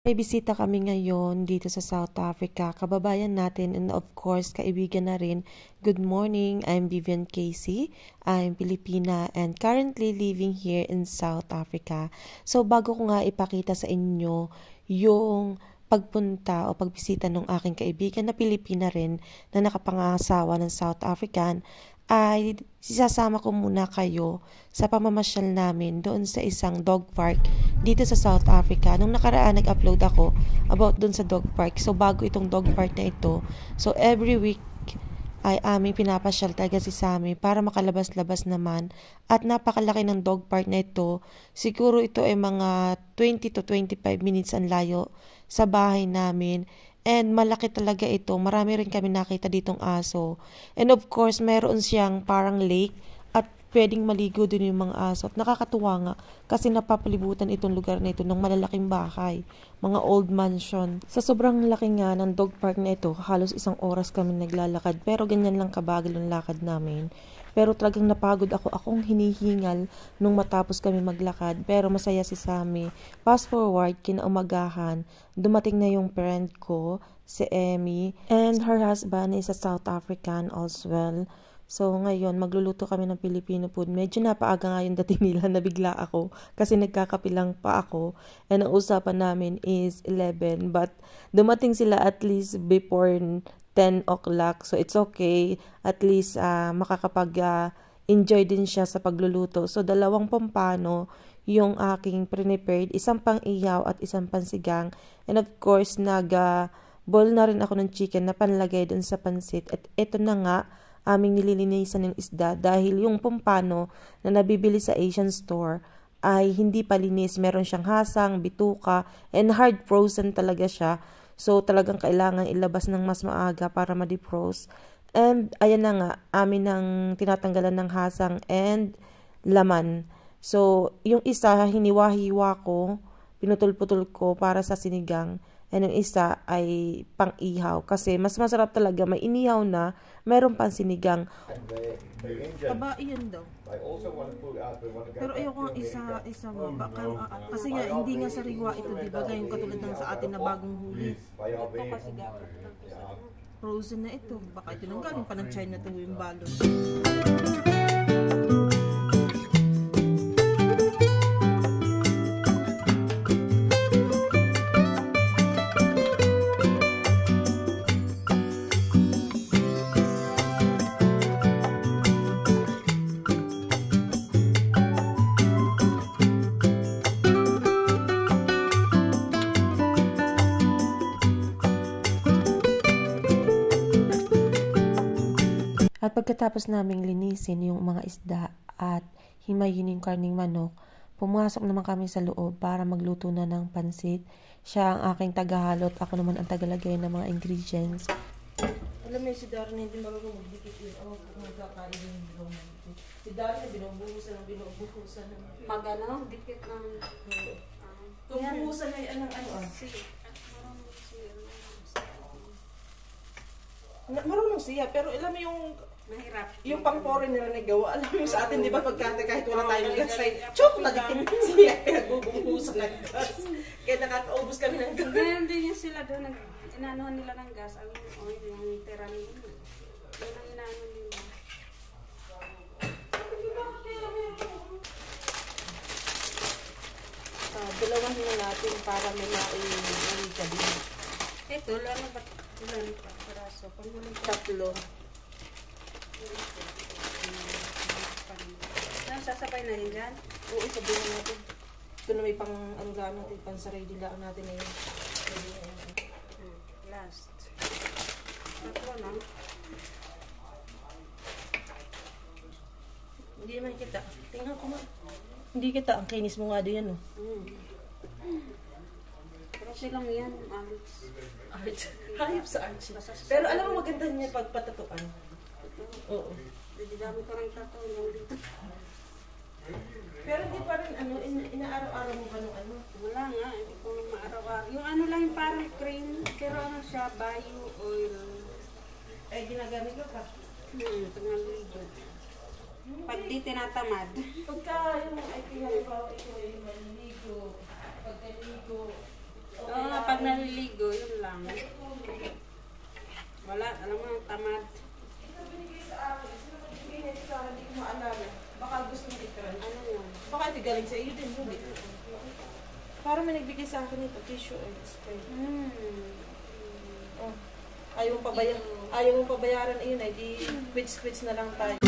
May bisita kami ngayon dito sa South Africa, kababayan natin and of course kaibigan na rin. Good morning, I'm Vivian Casey. I'm Filipina and currently living here in South Africa. So bago ko nga ipakita sa inyo yung pagpunta o pagbisita ng aking kaibigan na Pilipina rin na nakapangasawa ng South African, ay sisasama ko muna kayo sa pamamasyal namin doon sa isang dog park dito sa South Africa. Nung nakaraan nag-upload ako about doon sa dog park. So bago itong dog park na ito, so every week ay aming pinapasyal talaga si Sammy para makalabas-labas naman. At napakalaki ng dog park na ito. Siguro ito ay mga 20 to 25 minutes ang layo sa bahay namin. And malaki talaga ito. Marami rin kami nakita ditong aso. And of course, meron siyang parang lake at pwedeng maligo din yung mga aso. At nakakatuwa nga kasi napapalibutan itong lugar na ito ng malalaking bahay. Mga old mansion. Sa sobrang laki nga ng dog park na ito, halos 1 oras kami naglalakad. Pero ganyan lang kabagal ang lakad namin. Pero talagang napagod ako. Akong hinihingal nung matapos kami maglakad. Pero masaya si Sammy. Fast forward, kinaumagahan, dumating na yung friend ko, si Emmy. And her husband is a South African as well. So ngayon, magluluto kami ng Filipino food. Medyo napaaga nga yung dating nila, nabigla ako. Kasi nagkakapilang pa ako. And ang usapan namin is 11. But dumating sila at least before 10 o'clock. So, it's okay. At least, makakapag-enjoy din siya sa pagluluto. So, 2 pampano yung aking prepared. 1 pang ihaw at 1 pansigang. And of course, boil na rin ako ng chicken na panlagay dun sa pansit. At ito na nga, aming nililinisan ng isda. Dahil yung pampano na nabibili sa Asian store ay hindi palinis. Meron siyang hasang, bituka, and hard frozen talaga siya. So, talagang kailangan ilabas ng mas maaga para ma-defrost. And, ayan na nga, amin ang tinatanggalan ng hasang and laman. So, yung isa, hiniwa-hiwa ko, pinutol-putol ko para sa sinigang. And yung isa ay pang-ihaw. Kasi mas masarap talaga, may inihaw na, meron pang sinigang. Aba, iyan daw. Pero ayoko nga isa mo. Kasi nga, hindi nga sariwa ito, di ba? Gayong katulad ng sa atin na bagong huli. Ito kasi dapat frozen na ito. Baka ito nang galing pa ng China ito yung balon. At pagkatapos naming linisin yung mga isda at himayin yung karning manok, pumasok naman kami sa loob para magluto na ng pansit. Siya ang aking tagahalot, ako naman ang tagalagay ng mga ingredients. Alam mo, si Darren hindi marunong magdikit yun. Ako kung magkakain yung magdikit. Si Darren binubuhusan. Magano? Dikit ng... Kung buhusan na yung Sige. marunong siya, pero alam mo yung Mahirap. yung pang-foreign nila na gawa. Alam mo sa atin, di ba, pagkata kahit wala tayong gas, ay chok, nagtitin siya, pinagbubuhusan ng gas. Kaya nakakaubos kami ng gas. Ganyan din yung sila doon, inaanohan nila ng gas, ang oil, yung tira nila. Yun ang inaanohan nila. Dalawahin na natin para may maing din. Ito, lalo ba? Ilan pa? Peraso. Panghuling 3. Sasabay na rin dyan? Oo, sabihin natin. Ito na may pang-ano natin, pang-sarili lang natin na yun. Last. 4 lang. Hindi naman kita. Tingnan ko nga. Hindi kita. Ang kinis mo nga din yan, oh. Pero silang yan, Alex. Art. Hayop sa art. Pero alam mo, maganda niya pagpatatuan. Oo. Hindi dami ko rin tato yung dito. Pero hindi pa rin, inaaraw-araw mo ba nung ano? Wala nga, hindi ko maaraw-araw. Yung ano lang yung parang cream, pero ano siya, bio oil. Eh, ginagamit mo pa? Pagmaligo. Pag di tinatamad. Pagka yung, ay, pinalibaw, ito ay maligo. Pagkaligo, Oo nga, pag naliligo, yun lang. Wala, alam mo, tamad. Hindi ko maalala. Baka gusto mo i-try. Ano yun? Baka ito galing sa iyo din, hindi. Parang may nagbigay sa akin ito, tissue and spray. Oh. Ayaw mong pabayaran yun, ay di quits na lang tayo.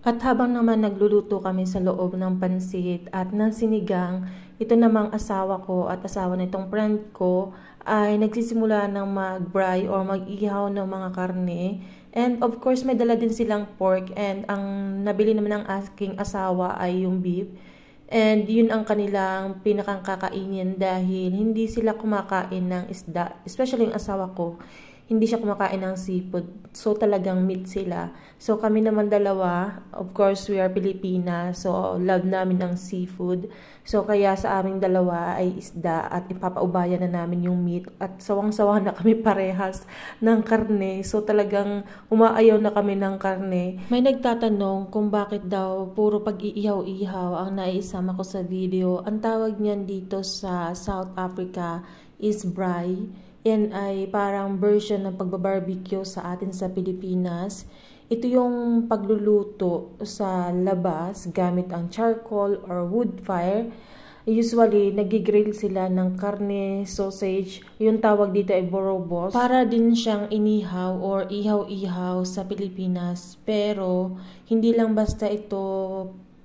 At habang naman nagluluto kami sa loob ng pansit at ng sinigang, ito namang asawa ko at asawa nitong friend ko ay nagsisimula ng mag-fry or mag-ihaw ng mga karne. And of course, may dala din silang pork and ang nabili naman ng aking asawa ay yung beef. And yun ang kanilang pinakang kakainin dahil hindi sila kumakain ng isda, especially yung asawa ko. Hindi siya kumakain ng seafood. So, talagang meat sila. So, kami naman dalawa, of course, we are Pilipina. So, love namin ang seafood. So, kaya sa aming dalawa ay isda at ipapaubayan na namin yung meat. At sawang-sawa na kami parehas ng karne. So, talagang umaayaw na kami ng karne. May nagtatanong kung bakit daw puro pag-iihaw-ihaw ang naisama ko sa video. Ang tawag niyan dito sa South Africa is braai. Yan ay parang version ng pagbabarbecue sa atin sa Pilipinas. Ito yung pagluluto sa labas gamit ang charcoal or wood fire. Usually, nagigrill sila ng karne, sausage. Yung tawag dito ay borobos. Para din siyang inihaw or ihaw-ihaw sa Pilipinas. Pero, hindi lang basta ito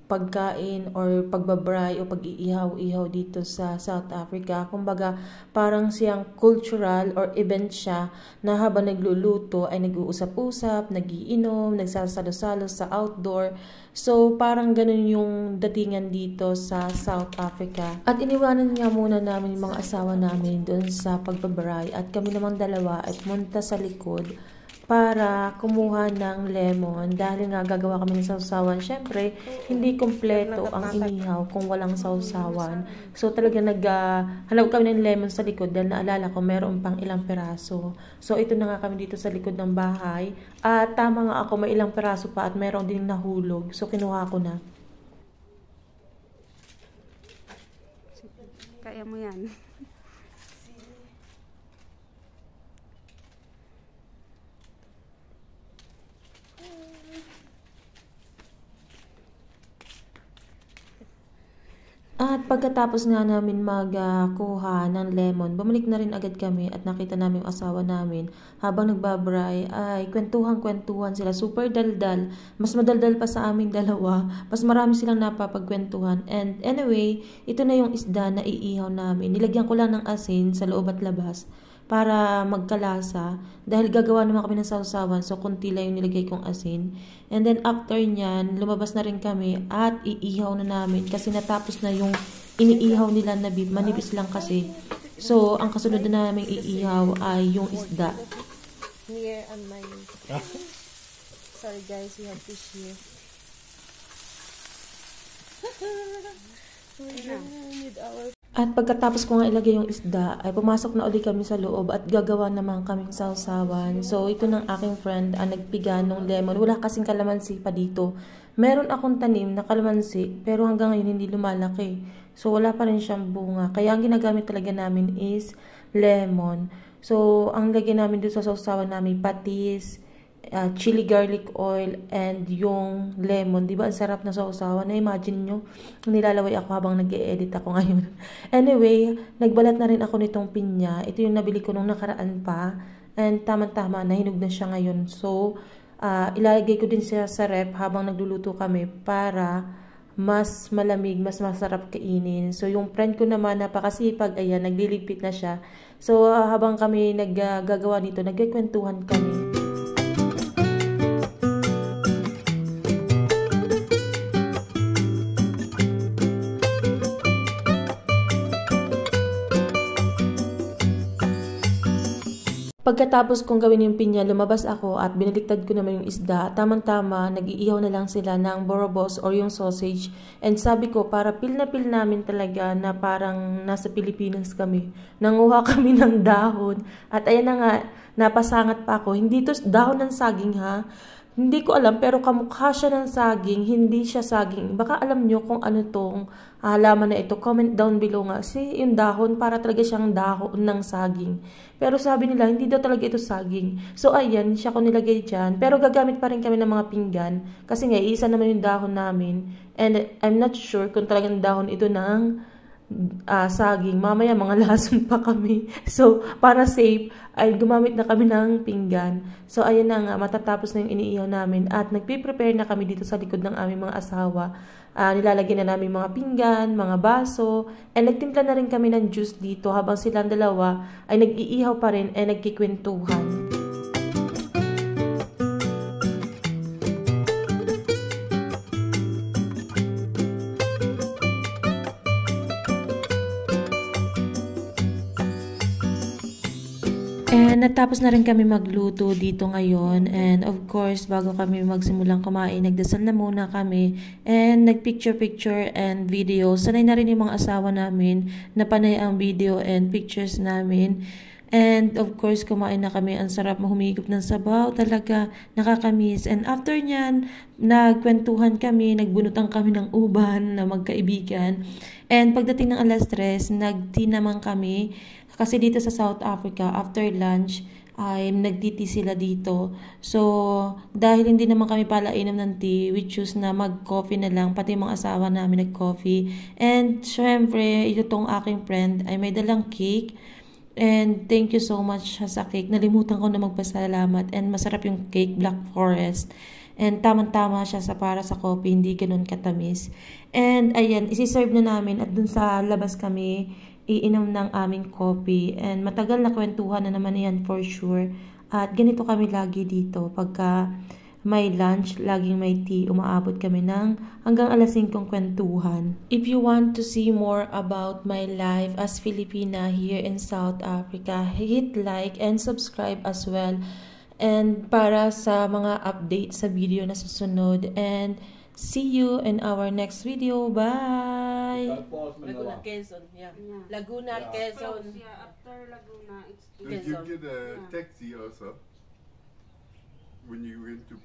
pagkain or pagbabray o pag-iihaw-ihaw dito sa South Africa. Kumbaga, parang siyang cultural or event siya na habang nagluluto ay nag-uusap-usap, nagiinom, nagsasalo-salo sa outdoor. So, parang ganun yung datingan dito sa South Africa. At iniwanan nga muna namin yung mga asawa namin doon sa pagbabray at kami namang dalawa at munta sa likod para kumuha ng lemon dahil nga gagawa kami ng sausawan. Syempre, hindi kompleto ang inihaw kung walang sausawan. So, talaga hanap kami ng lemon sa likod dahil naalala ko meron pang ilang peraso. So, ito na nga kami dito sa likod ng bahay. At tama nga ako, may ilang peraso pa at meron din nahulog. So, kinuha ko na. Kaya mo yan. At pagkatapos nga namin magkuha ng lemon, bumalik na rin agad kami at nakita namin yung asawa namin habang nagbabray ay kwentuhan sila. Super daldal. Mas madaldal pa sa aming dalawa. Mas marami silang napapagkwentuhan. And anyway, ito na yung isda na iihaw namin. Nilagyan ko lang ng asin sa loob at labas para magkalasa. Dahil gagawa naman kami ng sausawan, so kunti lang yung nilagay kong asin. And then after nyan, lumabas na rin kami at iihaw na namin kasi natapos na yung iniihaw nila na beef. Manipis lang kasi. So, ang kasunod na namin iihaw ay yung isda. Here on my... Sorry guys, we have fish here. At pagkatapos ko nga ilagay yung isda, ay pumasok na uli kami sa loob at gagawa naman kaming sausawan. So, ito ng aking friend ang nagpiga ng lemon. Wala kasing kalamansi pa dito. Meron akong tanim na kalamansi, pero hanggang ngayon hindi lumalaki. So, wala pa rin siyang bunga. Kaya ang ginagamit talaga namin is lemon. So, ang lagyan namin dito sa sausawan namin, patis, chili garlic oil, and yung lemon. Diba? Ang sarap na sausawan. Na-imagine nyo, nilalaway ako habang nag-e-edit ako ngayon. Anyway, nagbalat na rin ako nitong pinya. Ito yung nabili ko nung nakaraan pa. And tama-tama, nahinog na siya ngayon. So, ilalagay ko din siya sa rep habang nagluluto kami para mas malamig, mas masarap kainin. So, yung friend ko naman, napakasipag, ayan, nagliligpit na siya. So, habang kami naggagawa nito, nagkikwentuhan kami. Pagkatapos kong gawin yung pinya, lumabas ako at binaliktad ko naman yung isda. Tamang-tama, nag-iihaw na lang sila ng borobos or yung sausage. And sabi ko, para feel na feel namin talaga na parang nasa Pilipinas kami. Nanguha kami ng dahon. At ayan na nga, napasangat pa ako. Hindi to dahon ng saging ha. Hindi ko alam, pero kamukha siya ng saging, hindi siya saging. Baka alam nyo kung ano tong halaman na ito. Comment down below nga. Kasi yung dahon, para talaga siyang dahon ng saging. Pero sabi nila, hindi daw talaga ito saging. So ayan, siya ko nilagay dyan. Pero gagamit pa rin kami ng mga pinggan. Kasi nga, isa naman yung dahon namin. And I'm not sure kung talagang dahon ito ng saging. Mamaya mga lason pa kami. So, para safe, ay gumamit na kami ng pinggan. So, ayan na nga, matatapos na yung iniihaw namin. At nagpe-prepare na kami dito sa likod ng aming mga asawa. Nilalagyan na namin mga pinggan, mga baso. And nagtimpla na rin kami ng juice dito habang silang dalawa ay nag-iihaw pa rin and nagkikwentuhan. And natapos na rin kami magluto dito ngayon. And of course, bago kami magsimulang kumain, nagdasal na muna kami. And nagpicture-picture and video. Sanay na rin yung mga asawa namin na panay ang video and pictures namin. And of course, kumain na kami. Ang sarap humigop ng sabaw. Talaga nakakamiss. And after nyan, nagkwentuhan kami. Nagbunutan kami ng uban na magkaibigan. And pagdating ng alas 3, nag-tea naman kami. Kasi dito sa South Africa, after lunch, ay nagtiti sila dito. So, dahil hindi naman kami pala inom ng tea, we choose na mag-coffee na lang. Pati mga asawa namin nag-coffee. And, syempre, ito tong aking friend ay may dalang cake. And, thank you so much sa cake. Nalimutan ko na magpasalamat. And, masarap yung cake, Black Forest. And, tamang-tama siya para sa coffee. Hindi ganun katamis. And, ayan, isi-serve na namin. At dun sa labas kami, iinom ng aming coffee. And matagal na kwentuhan na naman yan for sure. At ganito kami lagi dito. Pagka may lunch, laging may tea, umaabot kami ng hanggang alas 5 kwentuhan. If you want to see more about my life as Filipina here in South Africa, hit like and subscribe as well. And para sa mga updates sa video na susunod. And see you in our next video. Bye! Laguna, Quezon. Yeah. Laguna, Quezon. Yeah, after Laguna, it's Did you get a taxi also? When you went to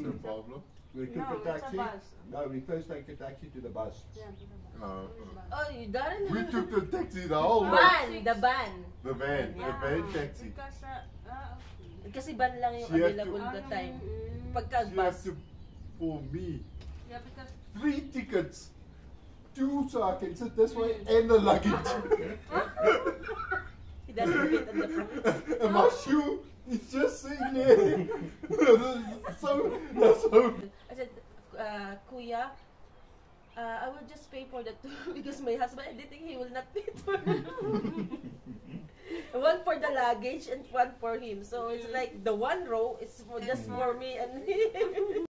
Sao Paulo? We took No, a taxi. it's a bus. No, we first take a taxi to the bus. Yeah, to the bus. Oh, you got it? We took the taxi the whole way. Van, the van. The van taxi. Because, okay. Kasi van lang yung She had available to- that time. Mm, Pagka She had bus. to, for me, yeah, because 3 tickets. 2 so I can sit this way and the luggage. He doesn't fit on the front. And my shoe is just sitting there. so, I said, Kuya, I will just pay for the 2 because my husband, I think he will not pay for one for the luggage and one for him. So it's like the 1 row is just for me and him.